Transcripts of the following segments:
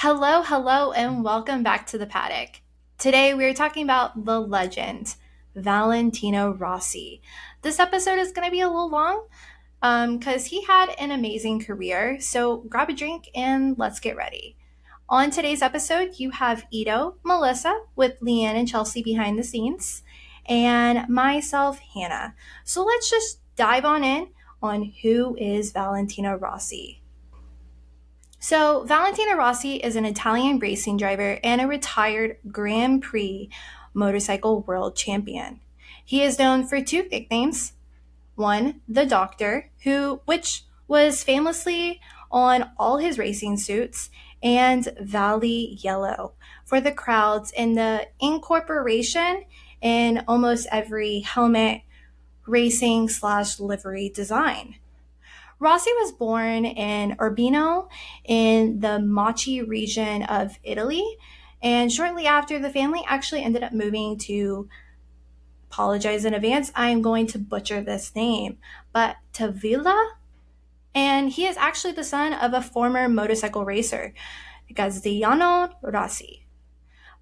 Hello, and welcome back to the paddock. Today we are talking about the legend, Valentino Rossi. This episode is going to be a little long because he had an amazing career. So grab a drink and let's get ready. On today's episode, you have Ito, Melissa, with LeAnne and Chelsea behind the scenes, and myself, Hannah. So let's just dive on who is Valentino Rossi. So, Valentino Rossi is an Italian racing driver and a retired Grand Prix motorcycle world champion. He is known for two nicknames. One, the Doctor, which was famously on all his racing suits, and Valley Yellow for the crowds and the incorporation in almost every helmet, racing slash livery design. Rossi was born in Urbino in the Machi region of Italy. And shortly after, the family actually ended up moving to, apologize in advance, I am going to butcher this name, but Tavilla. And he is actually the son of a former motorcycle racer, Gazzano Rossi.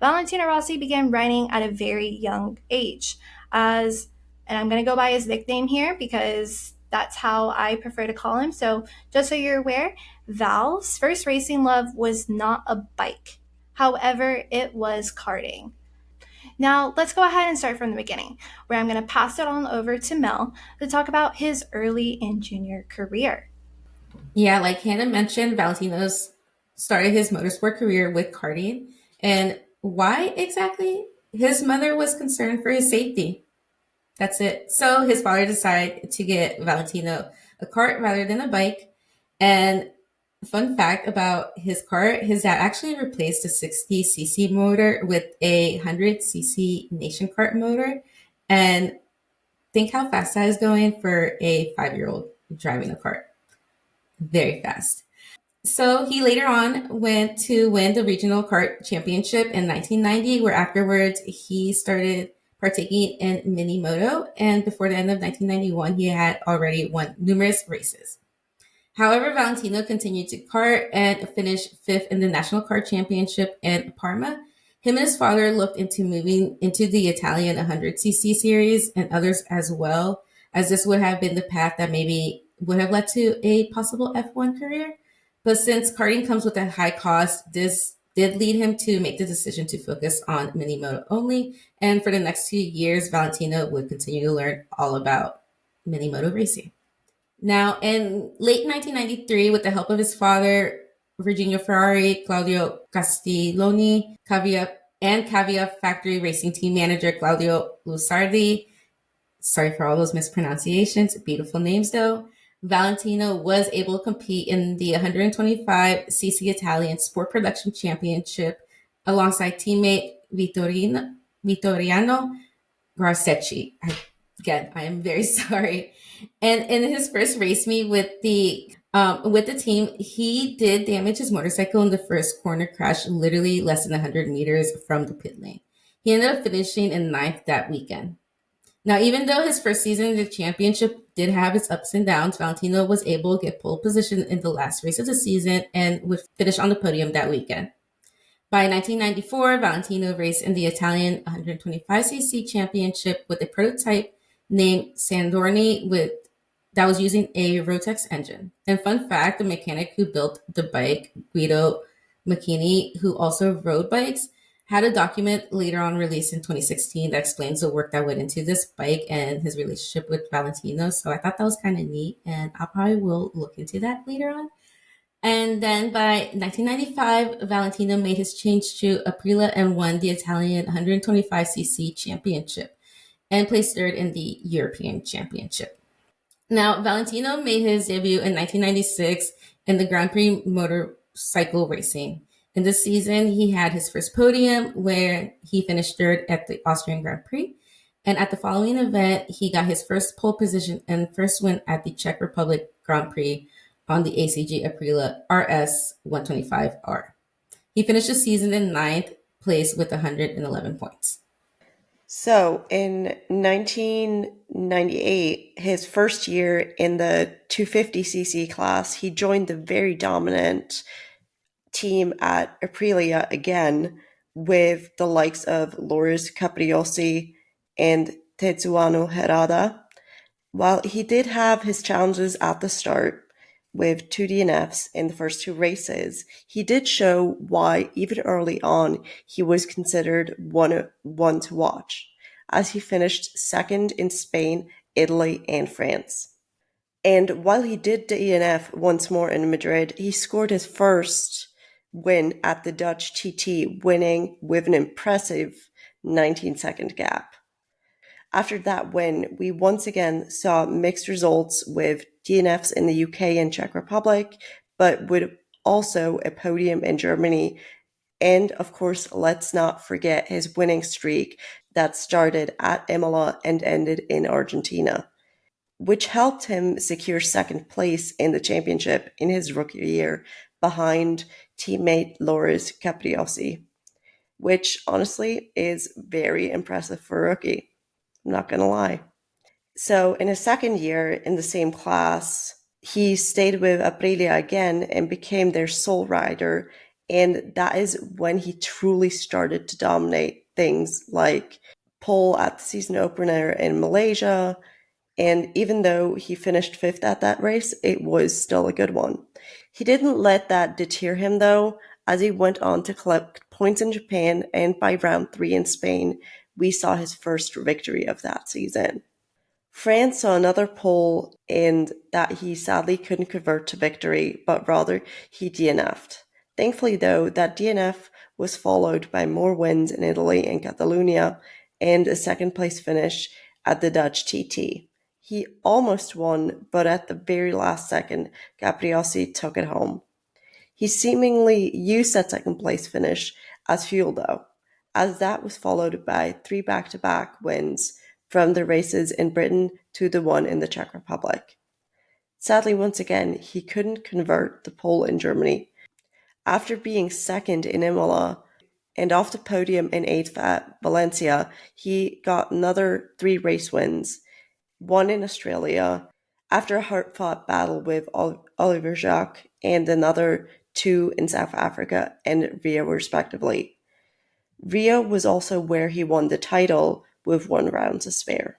Valentino Rossi began riding at a very young age, as, and I'm going to go by his nickname here because that's how I prefer to call him. So, just so you're aware, Val's first racing love was not a bike. However, it was karting. Now, let's go ahead and start from the beginning, where I'm going to pass it on over to Mel to talk about his early and junior career. Yeah, like Hannah mentioned, Valentino's started his motorsport career with karting. And why exactly? His mother was concerned for his safety. That's it. So his father decided to get Valentino a kart rather than a bike. And fun fact about his kart, his dad actually replaced a 60cc motor with a 100cc nation kart motor. And think how fast that is going for a 5-year-old driving a kart. Very fast. So he later on went to win the regional kart championship in 1990, where afterwards he started partaking in mini moto. And before the end of 1991, he had already won numerous races. However, Valentino continued to kart and finished fifth in the national kart championship in Parma. Him and his father looked into moving into the Italian 100cc series and others as well, as this would have been the path that maybe would have led to a possible F1 career. But since karting comes with a high cost, this did lead him to make the decision to focus on mini moto only. And for the next 2 years, Valentino would continue to learn all about mini moto racing. Now, in late 1993, with the help of his father, Virginia Ferrari, Claudio Castiglioni, and Cavia factory racing team manager Claudio Lusardi, sorry for all those mispronunciations, beautiful names though, Valentino was able to compete in the 125cc Italian Sport Production Championship alongside teammate Vittoriano Grasecci. Again, I am very sorry. And in his first race meet with the team, he did damage his motorcycle in the first corner crash, literally less than 100 meters from the pit lane. He ended up finishing in ninth that weekend. Now, even though his first season in the championship did have its ups and downs, Valentino was able to get pole position in the last race of the season and would finish on the podium that weekend. By 1994, Valentino raced in the Italian 125cc championship with a prototype named Sandorni that was using a Rotex engine. And fun fact, the mechanic who built the bike, Guido Macchini, who also rode bikes, had a document later on released in 2016 that explains the work that went into this bike and his relationship with Valentino. So I thought that was kind of neat, and I probably will look into that later on. And then by 1995, Valentino made his change to Aprilia and won the Italian 125cc championship and placed third in the European Championship. Now, Valentino made his debut in 1996 in the Grand Prix motorcycle racing. In this season, he had his first podium where he finished third at the Austrian Grand Prix. And at the following event, he got his first pole position and first win at the Czech Republic Grand Prix on the ACG Aprilia RS 125R. He finished the season in ninth place with 111 points. So in 1998, his first year in the 250cc class, he joined the very dominant team at Aprilia again with the likes of Loris Capriossi and Tetsuano Harada. While he did have his challenges at the start with two DNFs in the first two races, he did show why, even early on, he was considered one to watch, as he finished second in Spain, Italy, and France. And while he did DNF once more in Madrid, he scored his first win at the Dutch TT, winning with an impressive 19-second gap. After that win, we once again saw mixed results with DNFs in the UK and Czech Republic, but with also a podium in Germany. And of course, let's not forget his winning streak that started at Imola and ended in Argentina, which helped him secure second place in the championship in his rookie year behind teammate Loris Capriossi, which honestly is very impressive for a rookie. I'm not going to lie. So in his second year in the same class, he stayed with Aprilia again and became their sole rider. And that is when he truly started to dominate things like pole at the season opener in Malaysia. And even though he finished fifth at that race, it was still a good one. He didn't let that deter him though, as he went on to collect points in Japan, and by round three in Spain, we saw his first victory of that season. France saw another pole and that he sadly couldn't convert to victory, but rather he DNF'd. Thankfully, though, that DNF was followed by more wins in Italy and Catalonia and a second place finish at the Dutch TT. He almost won, but at the very last second, Capriossi took it home. He seemingly used that second place finish as fuel, though, as that was followed by three back-to-back wins from the races in Britain to the one in the Czech Republic. Sadly, once again, he couldn't convert the pole in Germany. After being second in Imola and off the podium in eighth at Valencia, he got another three race wins, one in Australia, after a hard-fought battle with Oliver Jacques, and another two in South Africa and Rio, respectively. Rio was also where he won the title with 1 round to spare.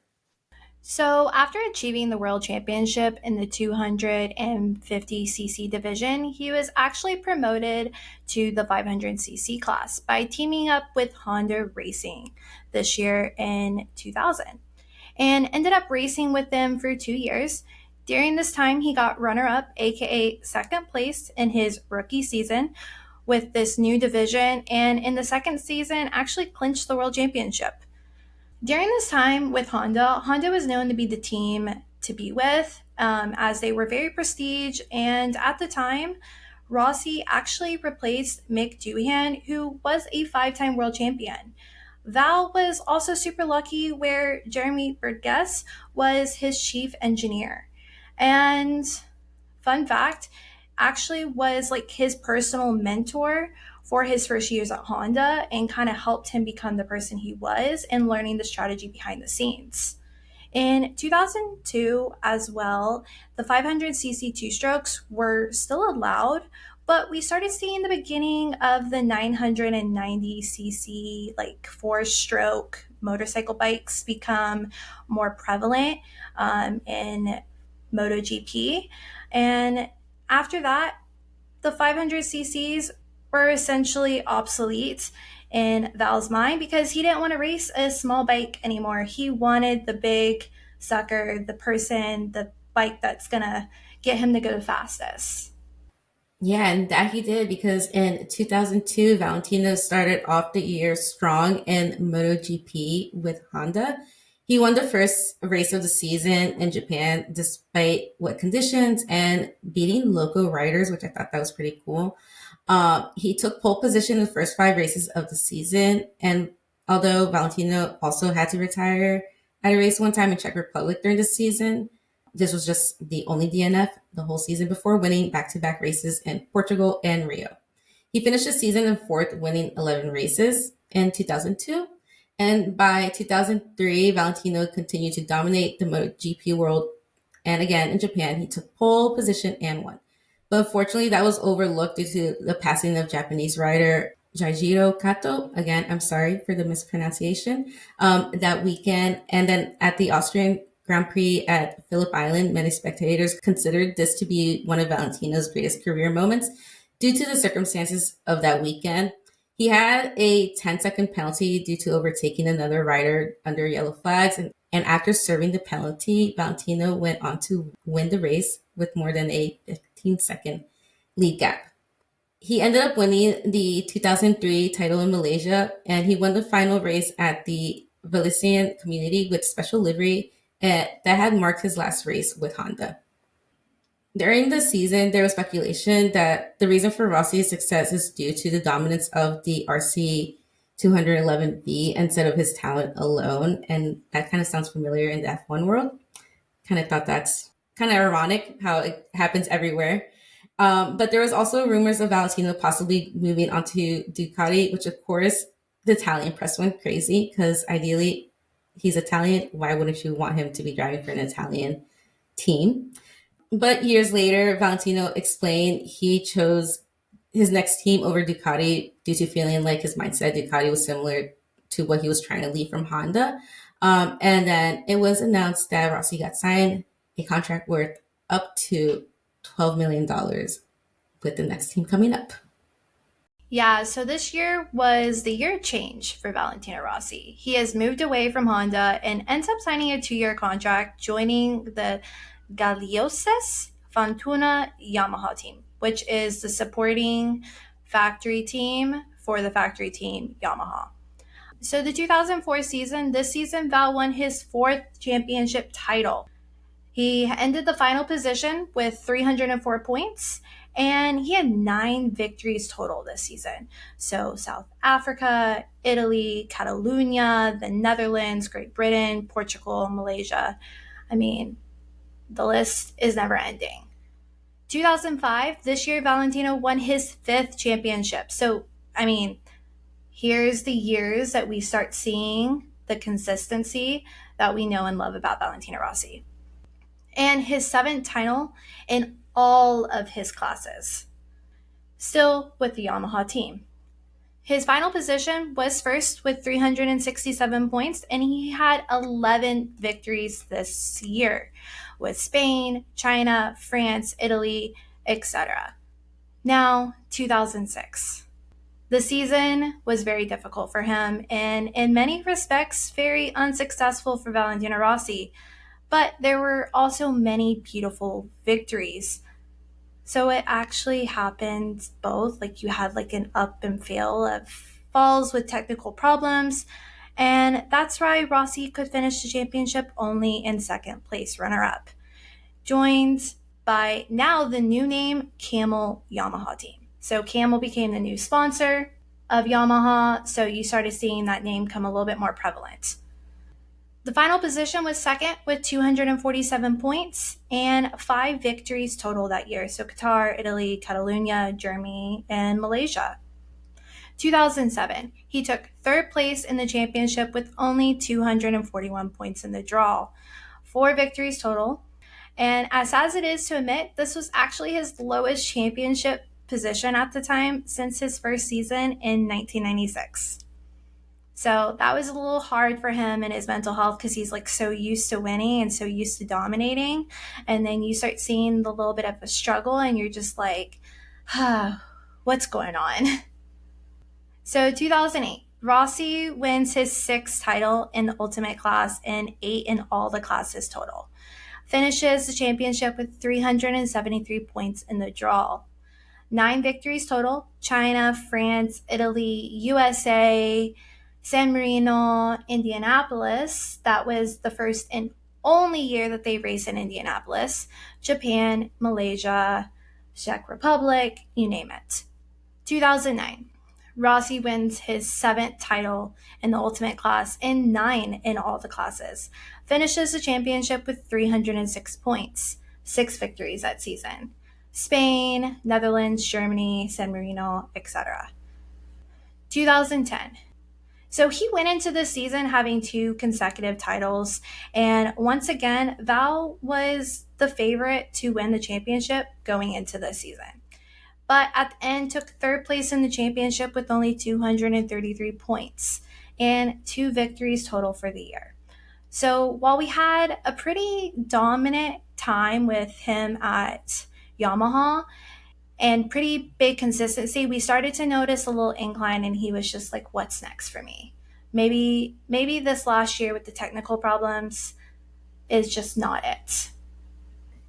So, after achieving the world championship in the 250cc division, he was actually promoted to the 500cc class by teaming up with Honda Racing this year in 2000, and ended up racing with them for 2 years. During this time, he got runner up, aka second place, in his rookie season with this new division, and in the second season, actually clinched the world championship. During this time with Honda, Honda was known to be the team to be with, as they were very prestige. And at the time, Rossi actually replaced Mick Doohan, who was a 5-time world champion. Val was also super lucky where Jeremy Burgess was his chief engineer. And fun fact, actually was like his personal mentor for his first years at Honda and kind of helped him become the person he was and learning the strategy behind the scenes. In 2002 as well, the 500cc two strokes were still allowed, but we started seeing the beginning of the 990cc, like four-stroke motorcycle bikes become more prevalent in Moto GP. And after that, the 500cc's were essentially obsolete in Val's mind because he didn't want to race a small bike anymore. He wanted the big sucker, the person, the bike that's going to get him to go the fastest. Yeah, and that he did because in 2002, Valentino started off the year strong in MotoGP with Honda. He won the first race of the season in Japan despite wet conditions and beating local riders, which I thought that was pretty cool. He took pole position in the first 5 races of the season, and although Valentino also had to retire at a race one time in Czech Republic during the season, this was just the only DNF the whole season before winning back-to-back races in Portugal and Rio. He finished the season in fourth, winning 11 races in 2002. And by 2003, Valentino continued to dominate the MotoGP world. And again, in Japan, he took pole position and won. But unfortunately, that was overlooked due to the passing of Japanese rider Jaijiro Kato. Again, I'm sorry for the mispronunciation. That weekend. And then at the Austrian Grand Prix at Phillip Island, many spectators considered this to be one of Valentino's greatest career moments due to the circumstances of that weekend. He had a 10-second penalty due to overtaking another rider under yellow flags. And after serving the penalty, Valentino went on to win the race with more than a 15-second lead gap. He ended up winning the 2003 title in Malaysia, and he won the final race at the Valisian community with special livery that had marked his last race with Honda. During the season, there was speculation that the reason for Rossi's success is due to the dominance of the RC 211V instead of his talent alone. And that kind of sounds familiar in the F1 world. Kind of thought that's kind of ironic how it happens everywhere. But there was also rumors of Valentino possibly moving on to Ducati, which of course the Italian press went crazy because ideally he's Italian. Why wouldn't you want him to be driving for an Italian team? But years later, Valentino explained he chose his next team over Ducati due to feeling like his mindset Ducati was similar to what he was trying to leave from Honda. And then it was announced that Rossi got signed a contract worth up to $12 million with the next team coming up. Yeah, so this year was the year change for Valentino Rossi. He has moved away from Honda and ends up signing a 2-year contract, joining the Galeoses Fortuna Yamaha team, which is the supporting factory team for the factory team Yamaha. So the 2004 season, this season, Val won his 4th championship title. He ended the final position with 304 points, and he had 9 victories total this season. So South Africa, Italy, Catalonia, the Netherlands, Great Britain, Portugal, Malaysia. I mean, the list is never ending. 2005, this year, Valentino won his 5th championship. So, I mean, here's the years that we start seeing the consistency that we know and love about Valentino Rossi. And his 7th title in all of his classes, still with the Yamaha team. His final position was first with 367 points, and he had 11 victories this year with Spain, China, France, Italy, etc. Now, 2006. The season was very difficult for him and in many respects very unsuccessful for Valentino Rossi, but there were also many beautiful victories. So it actually happened both, like you had like an up and fail of falls with technical problems, and that's why Rossi could finish the championship only in 2nd place runner-up, joined by now the new name Camel Yamaha team. So Camel became the new sponsor of Yamaha, so you started seeing that name come a little bit more prevalent. The final position was 2nd with 247 points and 5 victories total that year. So Qatar, Italy, Catalonia, Germany, and Malaysia. 2007, he took 3rd place in the championship with only 241 points in the draw. 4 victories total. And as sad as it is to admit, this was actually his lowest championship position at the time since his first season in 1996. So that was a little hard for him and his mental health because he's like so used to winning and so used to dominating. And then you start seeing the little bit of a struggle and you're just like, what's going on? So 2008, Rossi wins his 6th title in the ultimate class and 8 in all the classes total. Finishes the championship with 373 points in the draw. 9 victories total: China, France, Italy, USA, San Marino, Indianapolis. That was the first and only year that they raced in Indianapolis. Japan, Malaysia, Czech Republic, you name it. 2009, Rossi wins his 7th title in the ultimate class and 9 in all the classes. Finishes the championship with 306 points, 6 victories that season. Spain, Netherlands, Germany, San Marino, etc. 2010. So he went into the season having 2 consecutive titles. And once again, Val was the favorite to win the championship going into the season. But at the end, took third place in the championship with only 233 points and 2 victories total for the year. So while we had a pretty dominant time with him at Yamaha, and pretty big consistency, we started to notice a little incline, and he was just like, what's next for me? Maybe this last year with the technical problems is just not it.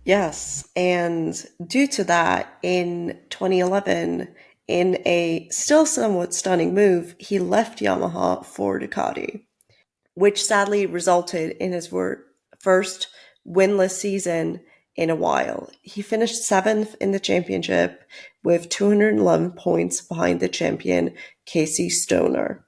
Yes, and due to that, in 2011, in a still somewhat stunning move, he left Yamaha for Ducati, which sadly resulted in his first winless season in a while. He finished 7th in the championship with 211 points behind the champion Casey Stoner.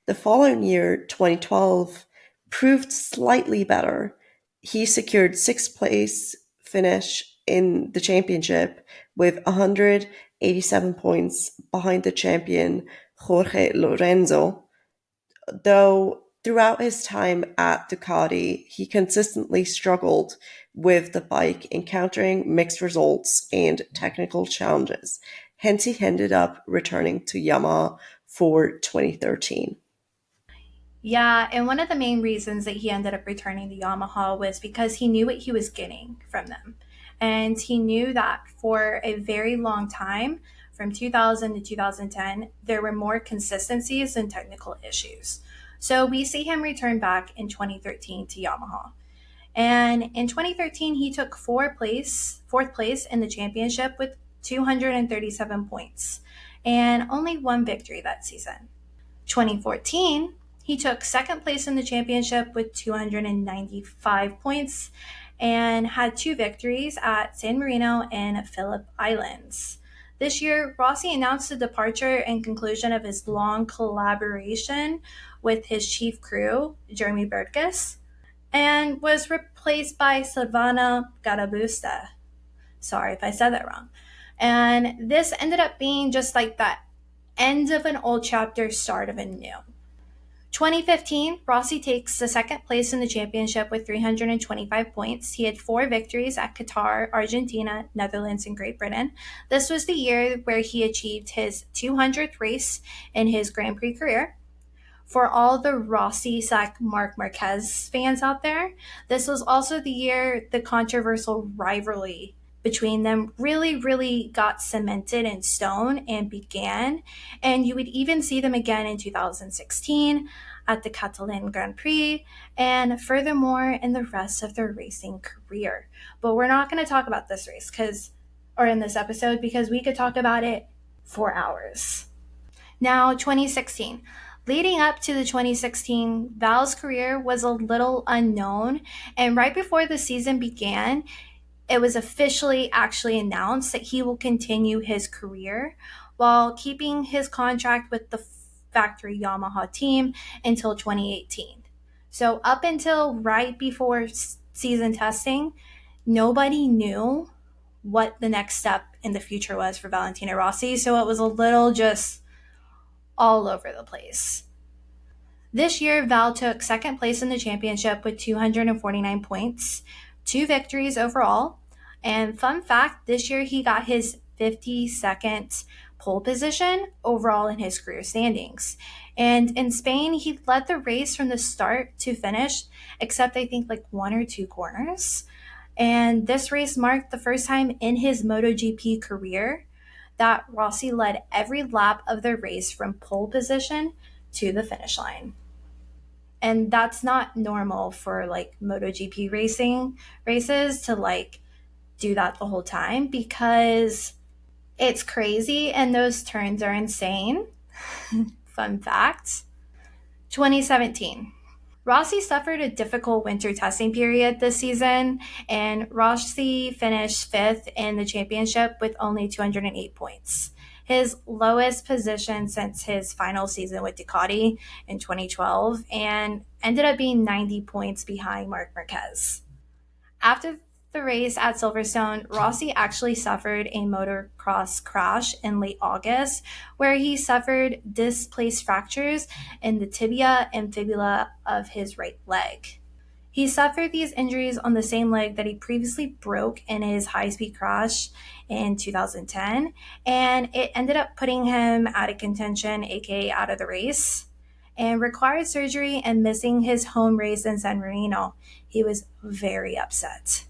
The following year, 2012, proved slightly better. He secured 6th place finish in the championship with 187 points behind the champion Jorge Lorenzo, though throughout his time at Ducati, he consistently struggled with the bike, encountering mixed results and technical challenges. Hence, he ended up returning to Yamaha for 2013. Yeah, and one of the main reasons that he ended up returning to Yamaha was because he knew what he was getting from them. And he knew that for a very long time, from 2000 to 2010, there were more consistencies than technical issues. So we see him return back in 2013 to Yamaha. And in 2013, he took fourth place in the championship with 237 points and only 1 victory that season. 2014, he took second place in the championship with 295 points and had 2 victories at San Marino and Phillip Islands. This year, Rossi announced the departure and conclusion of his long collaboration with his chief crew, Jeremy Burgess, and was replaced by Silvana Garabusta. Sorry if I said that wrong. And this ended up being just like that end of an old chapter, start of a new. 2015, Rossi takes the second place in the championship with 325 points. He had 4 victories at Qatar, Argentina, Netherlands, and Great Britain. This was the year where he achieved his 200th race in his Grand Prix career. For all the Rossi Marc Marquez fans out there, this was also the year the controversial rivalry between them really got cemented in stone and began. And you would even see them again in 2016 at the Catalan Grand Prix, and furthermore in the rest of their racing career. But we're not going to talk about this race or in this episode, because we could talk about it for hours. Now, 2016. Leading up to the 2016, Val's career was a little unknown, and right before the season began, it was officially actually announced that he will continue his career while keeping his contract with the factory Yamaha team until 2018. So up until right before season testing, nobody knew what the next step in the future was for Valentino Rossi, so it was a little just all over the place. This year, Val took second place in the championship with 249 points, 2 victories overall. And fun fact, this year he got his 52nd pole position overall in his career standings. And in Spain, he led the race from the start to finish, except I think like 1 or 2 corners. And this race marked the first time in his Moto GP career that Rossi led every lap of the race from pole position to the finish line. And that's not normal for like MotoGP races to like do that the whole time, because it's crazy and those turns are insane. Fun fact. 2017. Rossi suffered a difficult winter testing period this season, and Rossi finished 5th in the championship with only 208 points, his lowest position since his final season with Ducati in 2012, and ended up being 90 points behind Marc Marquez. After The race at Silverstone, Rossi actually suffered a motocross crash in late August where he suffered displaced fractures in the tibia and fibula of his right leg. He suffered these injuries on the same leg that he previously broke in his high speed crash in 2010, and it ended up putting him out of contention, aka out of the race, and required surgery and missing his home race in San Marino. He was very upset.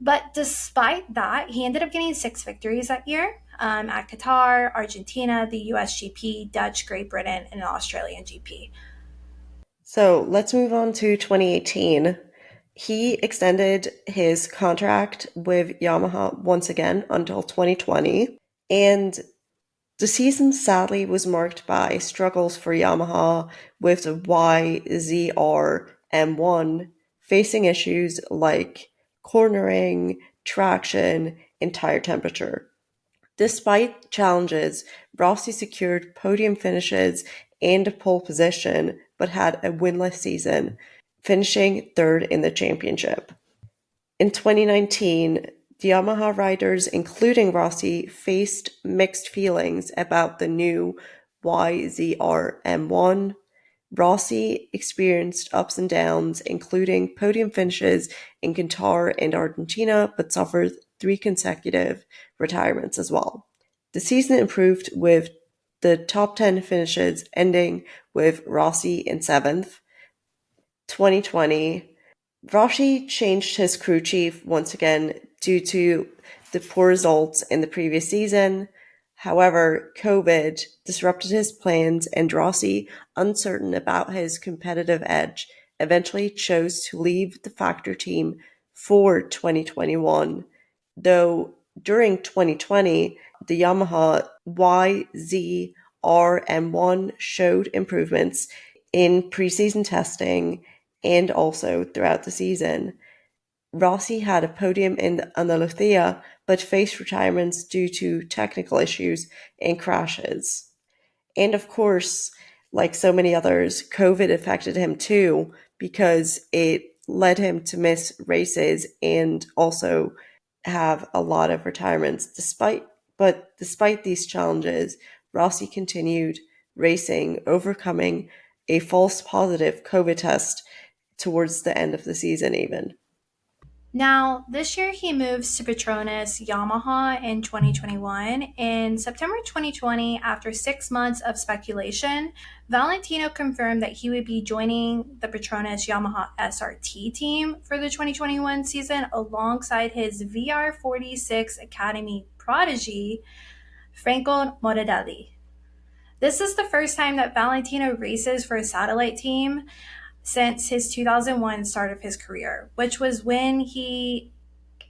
But despite that, he ended up getting 6 victories that year at Qatar, Argentina, the US GP, Dutch, Great Britain, and Australian GP. So let's move on to 2018. He extended his contract with Yamaha once again until 2020. And the season sadly was marked by struggles for Yamaha with the YZR M1, facing issues like cornering, traction, and tire temperature. Despite challenges, Rossi secured podium finishes and a pole position, but had a winless season, finishing third in the championship. In 2019, the Yamaha riders, including Rossi, faced mixed feelings about the new YZR M1. Rossi experienced ups and downs, including podium finishes in Qatar and Argentina, but suffered 3 consecutive retirements as well. The season improved with the top 10 finishes ending with Rossi in 7th. 2020, Rossi changed his crew chief once again due to the poor results in the previous season. However, COVID disrupted his plans, and Rossi, uncertain about his competitive edge, eventually chose to leave the factor team for 2021. Though during 2020, the Yamaha YZRM1 showed improvements in preseason testing and also throughout the season. Rossi had a podium in Andalusia, but faced retirements due to technical issues and crashes. And of course, like so many others, COVID affected him too because it led him to miss races and also have a lot of retirements. Despite these challenges, Rossi continued racing, overcoming a false positive COVID test towards the end of the season even. Now, this year he moves to Petronas Yamaha in 2021. In September 2020, after 6 months of speculation, Valentino confirmed that he would be joining the Petronas Yamaha SRT team for the 2021 season alongside his VR46 Academy prodigy, Franco Mortadelli. This is the first time that Valentino races for a satellite team since his 2001 start of his career, which was when he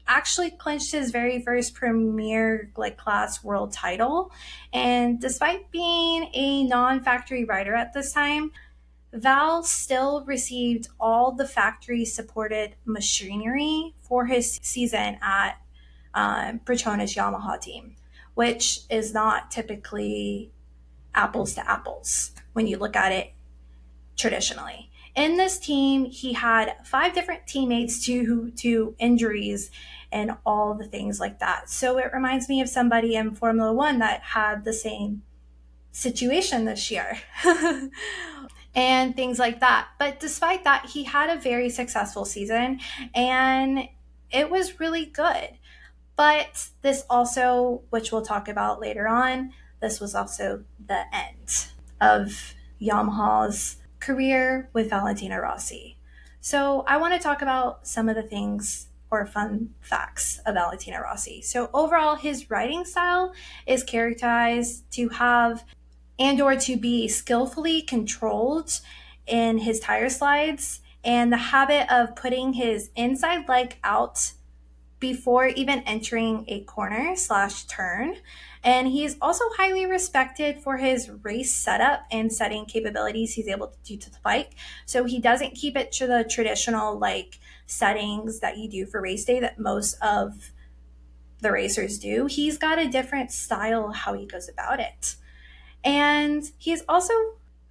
actually clinched his very first premier class world title. And despite being a non-factory rider at this time, Val still received all the factory supported machinery for his season at Petronas Yamaha team, which is not typically apples to apples when you look at it traditionally. In this team, he had 5 different teammates due to injuries and all the things like that. So it reminds me of somebody in Formula One that had the same situation this year and things like that. But despite that, he had a very successful season and it was really good. But this also, which we'll talk about later on, this was also the end of Yamaha's career with Valentino Rossi. So I want to talk about some of the things or fun facts of Valentino Rossi. So overall, his riding style is characterized to have and or to be skillfully controlled in his tire slides and the habit of putting his inside leg out before even entering a corner slash turn. And he's also highly respected for his race setup and setting capabilities he's able to do to the bike. So he doesn't keep it to the traditional settings that you do for race day that most of the racers do. He's got a different style how he goes about it. And he's also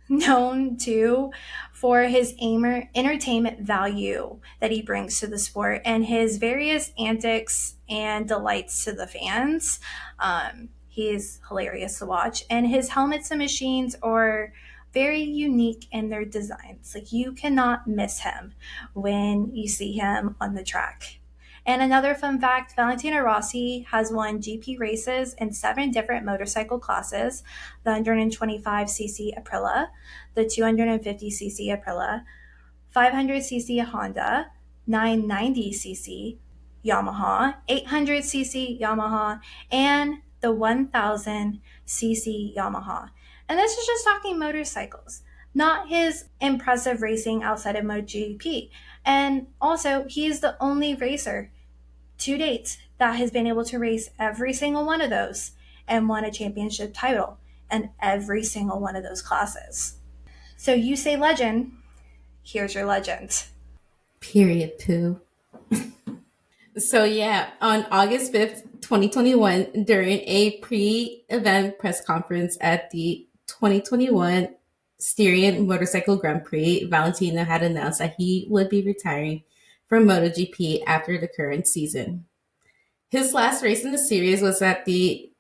known too for his entertainment value that he brings to the sport and his various antics and delights to the fans. He's hilarious to watch, and his helmets and machines are very unique in their designs. Like, you cannot miss him when you see him on the track. And another fun fact, Valentino Rossi has won GP races in 7 different motorcycle classes: the 125cc Aprilia, the 250cc Aprilia, 500cc Honda, 990cc Yamaha, 800cc Yamaha, and the 1000cc Yamaha. And this is just talking motorcycles, not his impressive racing outside of MotoGP. And also, he's the only racer to date that has been able to race every single one of those and won a championship title in every single one of those classes. So you say legend, here's your legend. Period, poo. So yeah, on August 5th, 2021, during a pre-event press conference at the 2021 Styrian Motorcycle Grand Prix, Valentino had announced that he would be retiring from MotoGP after the current season. His last race in the series was at the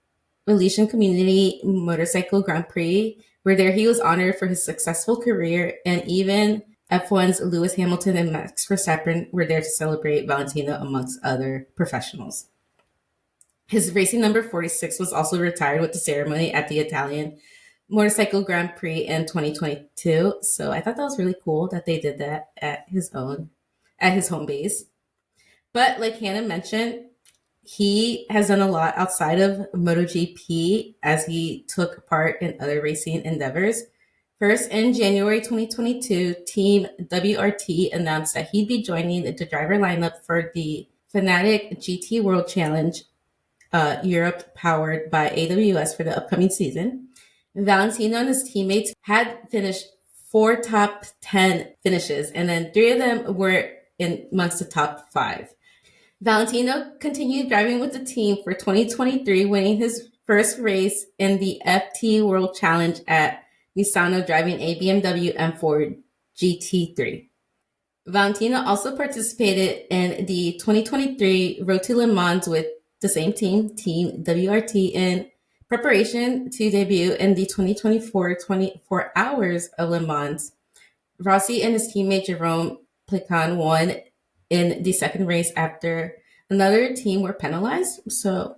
Valentino Community Motorcycle Grand Prix, where there he was honored for his successful career, and even F1's Lewis Hamilton and Max Verstappen were there to celebrate Valentino amongst other professionals. His racing number 46 was also retired with the ceremony at the Italian Motorcycle Grand Prix in 2022. So I thought that was really cool that they did that at his home base. But like Hannah mentioned, he has done a lot outside of MotoGP as he took part in other racing endeavors. First, in January 2022, Team WRT announced that he'd be joining the driver lineup for the Fanatic GT World Challenge Europe, powered by AWS, for the upcoming season. Valentino and his teammates had finished 4 top 10 finishes, and then 3 of them were amongst the top 5. Valentino continued driving with the team for 2023, winning his first race in the FT World Challenge at Misano, driving a BMW M4 GT3. Valentino also participated in the 2023 Road to Le Mans with the same team, Team WRT, in preparation to debut in the 2024 24 Hours of Le Mans. Rossi and his teammate Jerome Plecan won in the second race after another team were penalized. So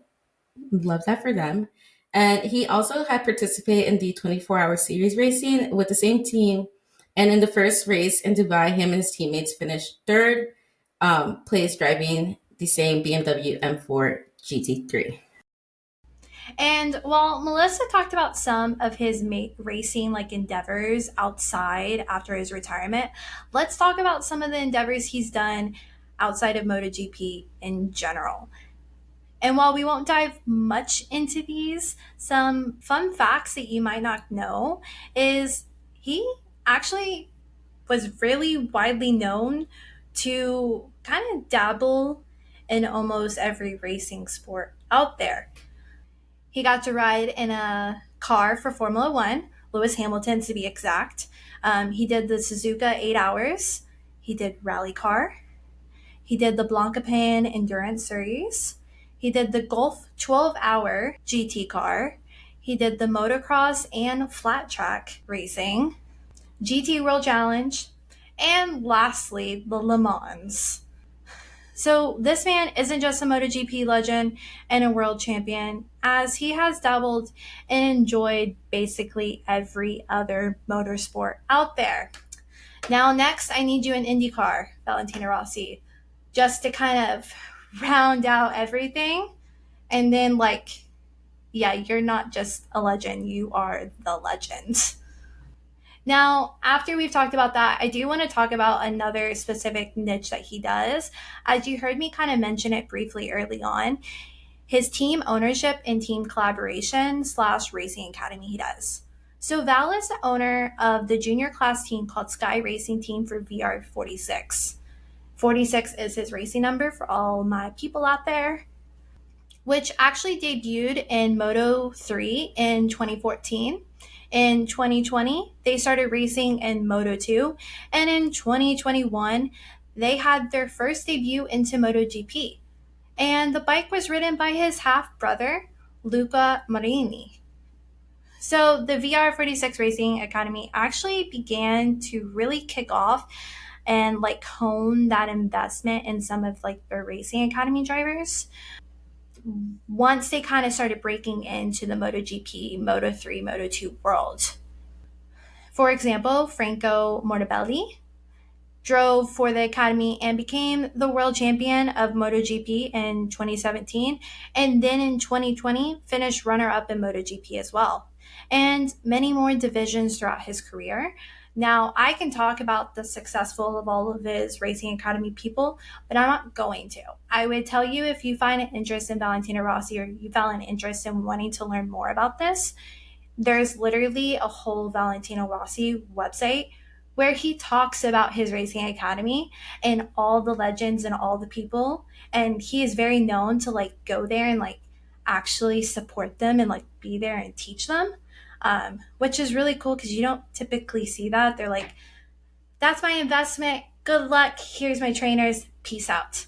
love that for them. And he also had participated in the 24-hour series racing with the same team. And in the first race in Dubai, him and his teammates finished third place, driving the same BMW M4 GT3. And while Melissa talked about some of his racing like endeavors outside after his retirement, let's talk about some of the endeavors he's done outside of MotoGP in general. And while we won't dive much into these, some fun facts that you might not know is he actually was really widely known to kind of dabble in almost every racing sport out there. He got to ride in a car for Formula One, Lewis Hamilton to be exact. He did the Suzuka 8 Hours. He did Rally Car. He did the Blancpain Endurance Series. He did the Gulf 12-Hour GT car. He did the motocross and flat track racing, GT World Challenge, and lastly, the Le Mans. So this man isn't just a MotoGP legend and a world champion, as he has dabbled and enjoyed basically every other motorsport out there. Now, next, I need you in IndyCar, Valentino Rossi, just to kind of round out everything. And then, yeah, you're not just a legend, you are the legend. Now, after we've talked about that, I do want to talk about another specific niche that he does. As you heard me kind of mention it briefly early on, his team ownership and team collaboration / racing academy he does. So Val is the owner of the junior class team called Sky Racing Team for VR46. 46 is his racing number for all my people out there, which actually debuted in Moto 3 in 2014. In 2020, they started racing in Moto 2, and in 2021, they had their first debut into Moto GP. And the bike was ridden by his half brother, Luca Marini. So the VR46 Racing Academy actually began to really kick off and like hone that investment in some of like the racing academy drivers once they kind of started breaking into the MotoGP, Moto3, Moto2 world. For example, Franco Mortabelli drove for the Academy and became the world champion of MotoGP in 2017. And then in 2020, finished runner up in MotoGP as well. And many more divisions throughout his career. Now, I can talk about the successful of all of his Racing Academy people, but I'm not going to. I would tell you if you find an interest in Valentino Rossi or you found an interest in wanting to learn more about this, there's literally a whole Valentino Rossi website where he talks about his racing academy and all the legends and all the people. And he is very known to like go there and like actually support them and like be there and teach them, which is really cool because you don't typically see that. They're like, that's my investment. Good luck. Here's my trainers. Peace out.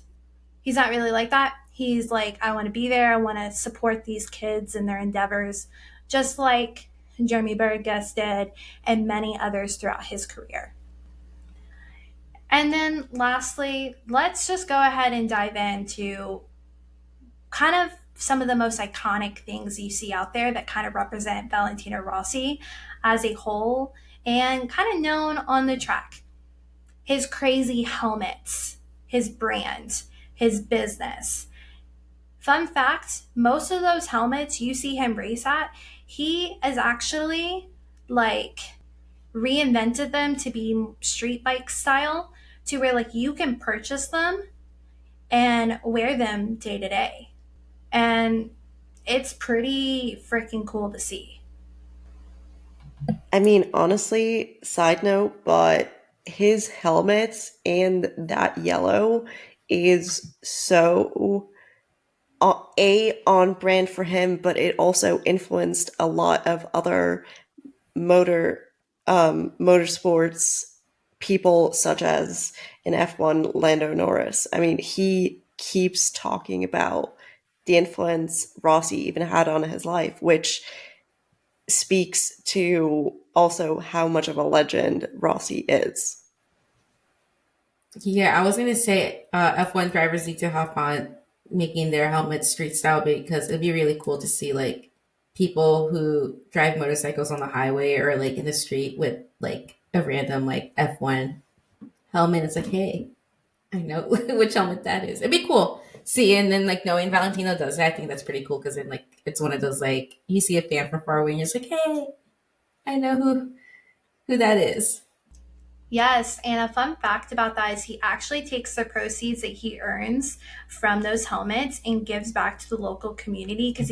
He's not really like that. He's like, I want to be there. I want to support these kids and their endeavors, just like Jeremy Burgess did and many others throughout his career. And then lastly, let's just go ahead and dive into kind of some of the most iconic things you see out there that kind of represent Valentino Rossi as a whole and kind of known on the track. His crazy helmets, his brand, his business. Fun fact, most of those helmets you see him race at, he is actually like reinvented them to be street bike style to where like you can purchase them and wear them day to day. And it's pretty freaking cool to see. I mean, honestly, side note, but his helmets and that yellow is so a on brand for him, but it also influenced a lot of other motor motorsports people, such as in F1 Lando Norris. I mean, he keeps talking about the influence Rossi even had on his life, which speaks to also how much of a legend Rossi is. Yeah, I was gonna say F1 drivers need to hop on making their helmets street style because it'd be really cool to see like people who drive motorcycles on the highway or like in the street with like a random like F1 helmet. It's like, hey, I know which helmet that is. It'd be cool. See, and then like knowing Valentino does it, I think that's pretty cool because then like it's one of those like you see a fan from far away and you're just like, hey, I know who that is. Yes, and a fun fact about that is he actually takes the proceeds that he earns from those helmets and gives back to the local community because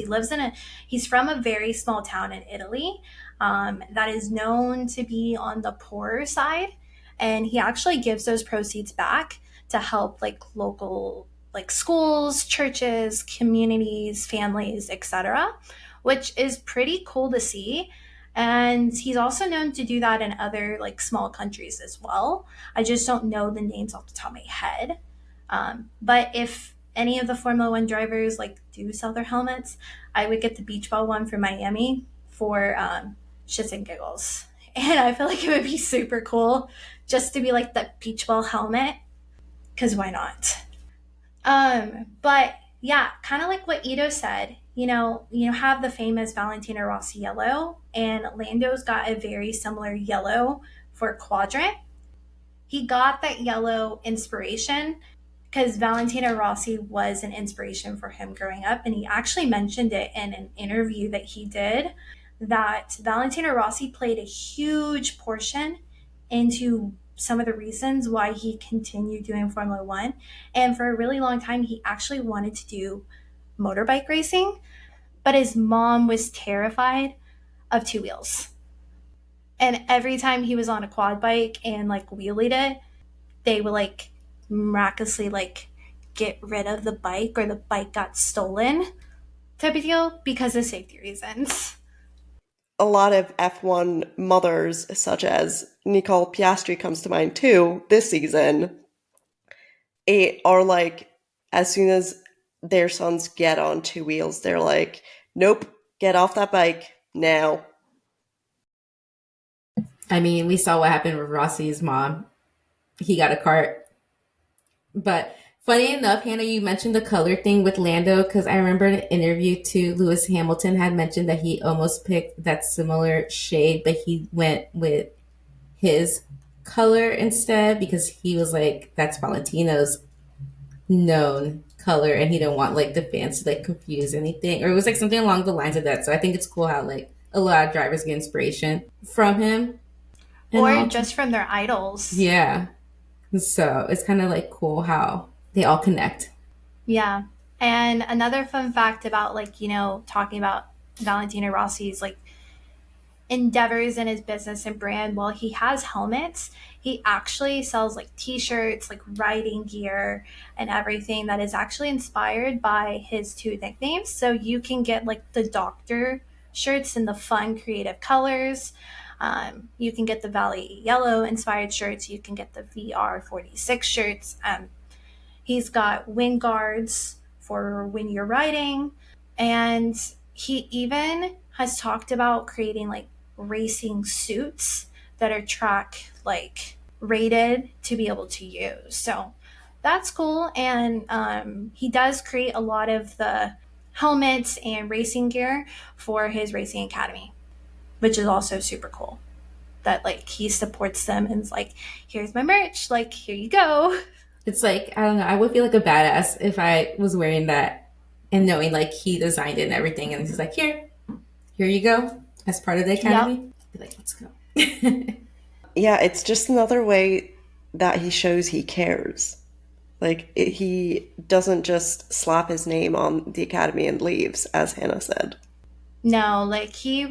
he's from a very small town in Italy that is known to be on the poorer side. And he actually gives those proceeds back to help like local like schools, churches, communities, families, etc., which is pretty cool to see. And he's also known to do that in other like small countries as well. I just don't know the names off the top of my head. But if any of the Formula One drivers like do sell their helmets, I would get the beach ball one for Miami for shits and giggles. And I feel like it would be super cool just to be like the beach ball helmet, because why not? But yeah, kind of like what Ito said, you have the famous Valentino Rossi yellow, and Lando's got a very similar yellow for quadrant. He got that yellow inspiration because Valentino Rossi was an inspiration for him growing up, and he actually mentioned it in an interview that he did that Valentino Rossi played a huge portion into some of the reasons why he continued doing Formula One. And for a really long time, he actually wanted to do motorbike racing, but his mom was terrified of two wheels. And every time he was on a quad bike and like wheelied it, they would like miraculously like get rid of the bike or the bike got stolen type of deal because of safety reasons. a lot of F1 mothers, such as Nicole Piastri comes to mind too, this season, are like, as soon as their sons get on two wheels, they're like, nope, get off that bike now. I mean, we saw what happened with Rossi's mom. He got a cart. But funny enough, Hannah, you mentioned the color thing with Lando, because I remember in an interview to Lewis Hamilton had mentioned that he almost picked that similar shade, but he went with his color instead because he was like, that's Valentino's known color and he didn't want like the fans to like confuse anything, or it was like something along the lines of that. So I think it's cool how like a lot of drivers get inspiration from him and Or all. just from their idols. Yeah, so it's kind of like cool how they all connect. Yeah. And another fun fact about, like, you know, talking about Valentino Rossi's like endeavors in his business and brand, while he has helmets, he actually sells like t-shirts, like riding gear and everything that is actually inspired by his two nicknames. So you can get like the doctor shirts in the fun creative colors. You can get the Valley Yellow inspired shirts. You can get the VR46 shirts. He's got wind guards for when you're riding. And he even has talked about creating like racing suits that are track like rated to be able to use. So that's cool. And he does create a lot of the helmets and racing gear for his racing academy, which is also super cool. That like he supports them and is like, here's my merch, like here you go. It's like, I don't know, I would feel like a badass if I was wearing that and knowing like he designed it and everything, and he's like, here you go, as part of the academy. Yep. Be like, let's go. Yeah, it's just another way that he shows he cares. Like, he doesn't just slap his name on the academy and leaves, as Hannah said. No, like he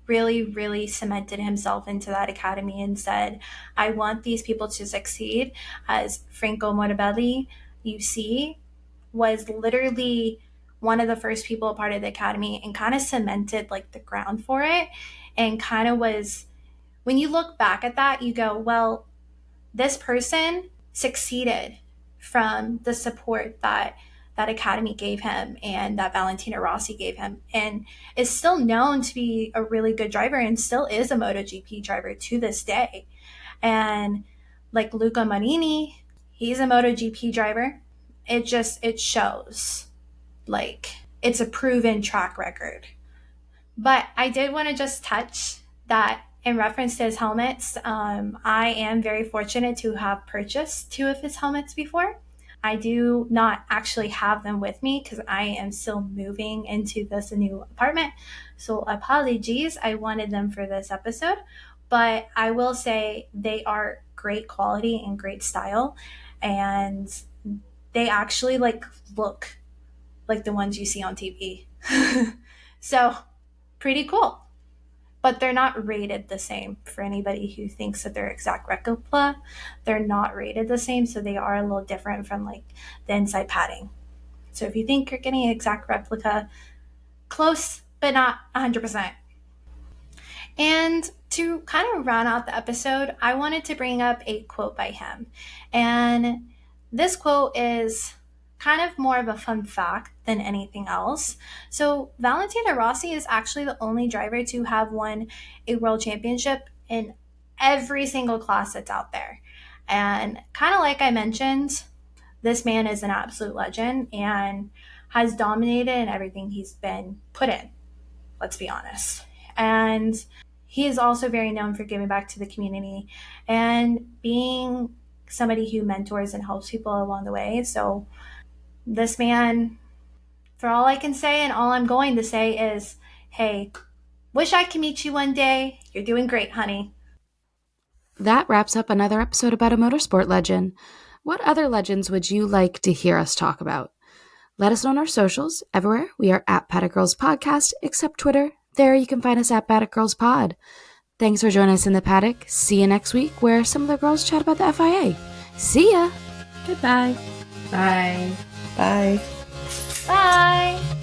really, really cemented himself into that academy and said, I want these people to succeed. As Franco Morabelli, you see, was literally one of the first people a part of the academy and kind of cemented like the ground for it. And kind of was, when you look back at that, you go, well, this person succeeded from the support that that academy gave him and that Valentino Rossi gave him, and is still known to be a really good driver and still is a MotoGP driver to this day. And like Luca Marini, he's a MotoGP driver. It shows like it's a proven track record. But I did want to just touch that in reference to his helmets. I am very fortunate to have purchased two of his helmets before. I do not actually have them with me because I am still moving into this new apartment. So apologies, I wanted them for this episode. But I will say they are great quality and great style. And they actually like look like the ones you see on TV. So pretty cool. But they're not rated the same. For anybody who thinks that they're exact replica, they're not rated the same, so they are a little different from like the inside padding. So if you think you're getting an exact replica, close but not 100%. And to kind of round out the episode, I wanted to bring up a quote by him. And this quote is kind of more of a fun fact than anything else. So Valentino Rossi is actually the only driver to have won a world championship in every single class that's out there. And kind of like I mentioned, this man is an absolute legend and has dominated in everything he's been put in. Let's be honest. And he is also very known for giving back to the community and being somebody who mentors and helps people along the way. So this man, for all I can say and all I'm going to say is, hey, wish I could meet you one day. You're doing great, honey. That wraps up another episode about a motorsport legend. What other legends would you like to hear us talk about? Let us know on our socials. Everywhere, we are at Paddock Girls Podcast, except Twitter. There you can find us at Paddock Girls Pod. Thanks for joining us in the paddock. See you next week where some of the girls chat about the FIA. See ya! Goodbye. Bye. Bye. Bye.